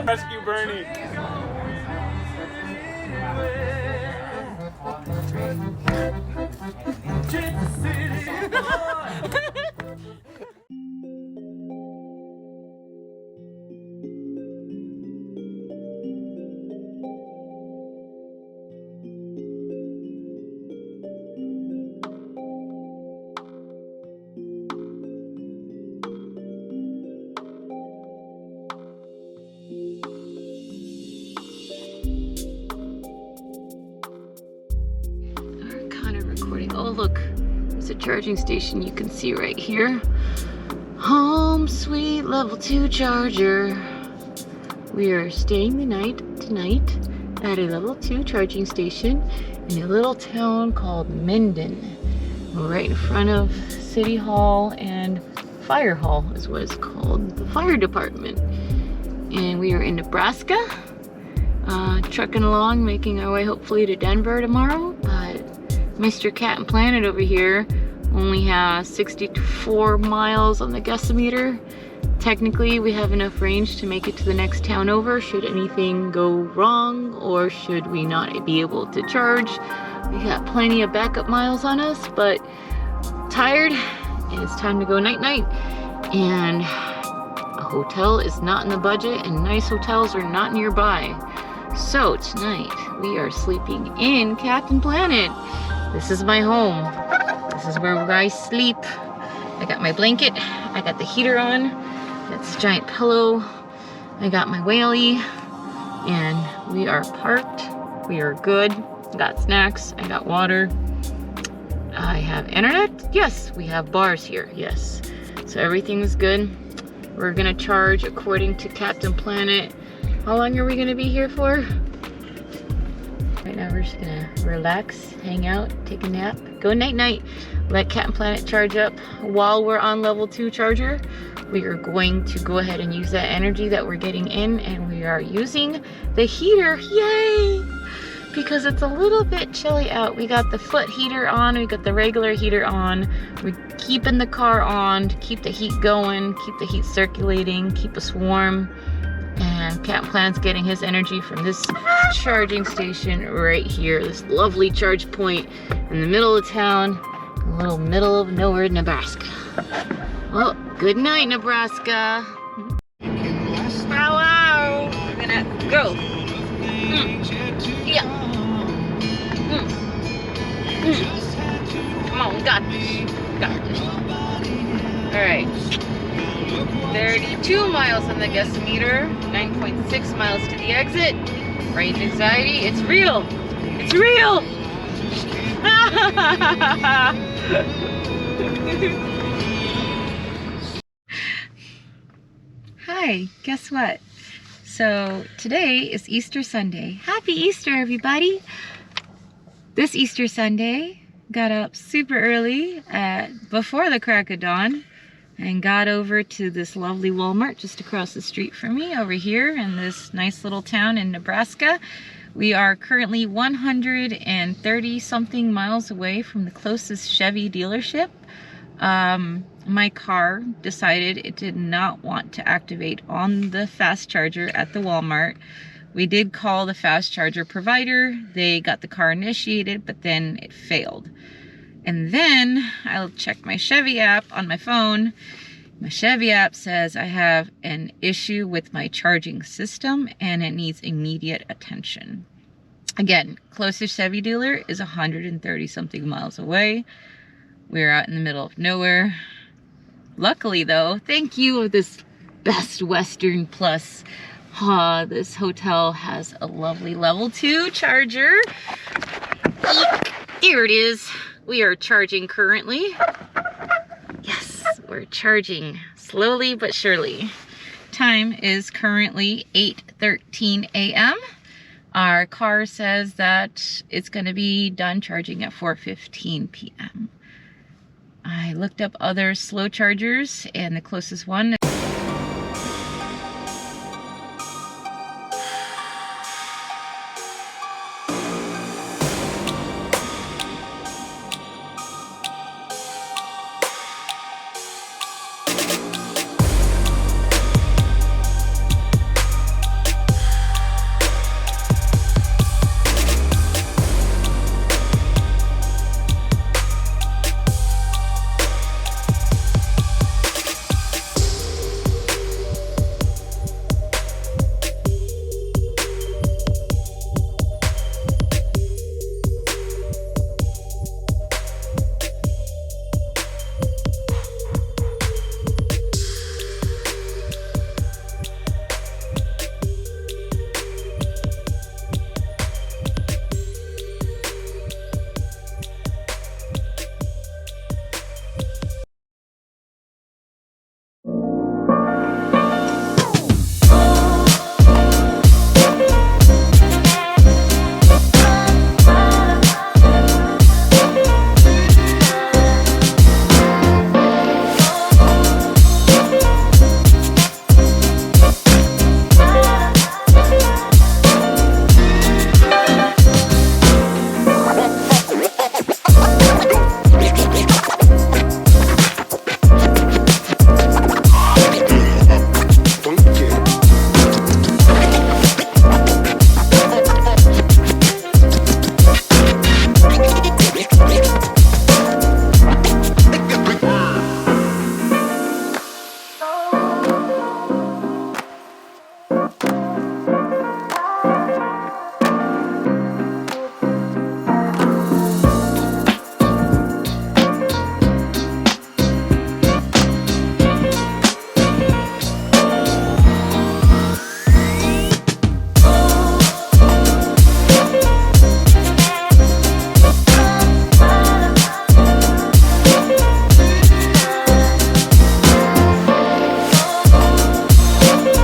Rescue Bernie. Oh look, there's a charging station you can see right here. Home sweet level 2 charger. We are staying the night tonight at a level 2 charging station in a little town called Minden. Right in front of City Hall and Fire Hall is what it's called, the fire department. And we are in Nebraska, trucking along, making our way hopefully to Denver tomorrow. But Mr. Captain Planet over here only has 64 miles on the guessometer. Technically, we have enough range to make it to the next town over should anything go wrong or should we not be able to charge. We got plenty of backup miles on us, but tired and it's time to go night-night. And a hotel is not in the budget and nice hotels are not nearby. So tonight we are sleeping in Captain Planet. This is my home. This is where I sleep. I got my blanket. I got the heater on. That's a giant pillow. I got my whaley. And we are parked. We are good. I got snacks. I got water. I have internet. Yes, we have bars here. Yes. So everything's good. We're gonna charge according to Captain Planet. How long are we gonna be here for? Right now we're just gonna relax, hang out, take a nap, go night-night, let Captain Planet charge up. While we're on level 2 charger, we are going to go ahead and use that energy that we're getting in, and we are using the heater, yay! Because it's a little bit chilly out. We got the foot heater on, we got the regular heater on, we're keeping the car on to keep the heat going, keep the heat circulating, keep us warm. And Captain Planet's getting his energy from this charging station right here, this lovely charge point in the middle of town, in the little middle of nowhere, Nebraska. Well, good night, Nebraska. Wow, wow. We're gonna go. Yeah. Come on, got this. Got this. All right. 32 miles on the guessometer, 9.6 miles to the exit. Range anxiety, it's real. It's real. Hi, guess what? So today is Easter Sunday. Happy Easter, everybody. This Easter Sunday, got up super early before the crack of dawn and got over to this lovely Walmart just across the street from me over here in this nice little town in Nebraska. We are currently 130 something miles away from the closest Chevy dealership. My car decided it did not want to activate on the fast charger at the Walmart. We did call the fast charger provider. They got the car initiated, but then it failed. And then I'll check my Chevy app on my phone. My Chevy app says I have an issue with my charging system and it needs immediate attention. Again, closest Chevy dealer is 130 something miles away. We're out in the middle of nowhere. Luckily though, thank you of this Best Western Plus. This hotel has a lovely level 2 charger. Here it is. We are charging currently. Yes, we're charging slowly but surely. Time is currently 8:13 a.m. Our car says that it's going to be done charging at 4:15 p.m. I looked up other slow chargers and the closest one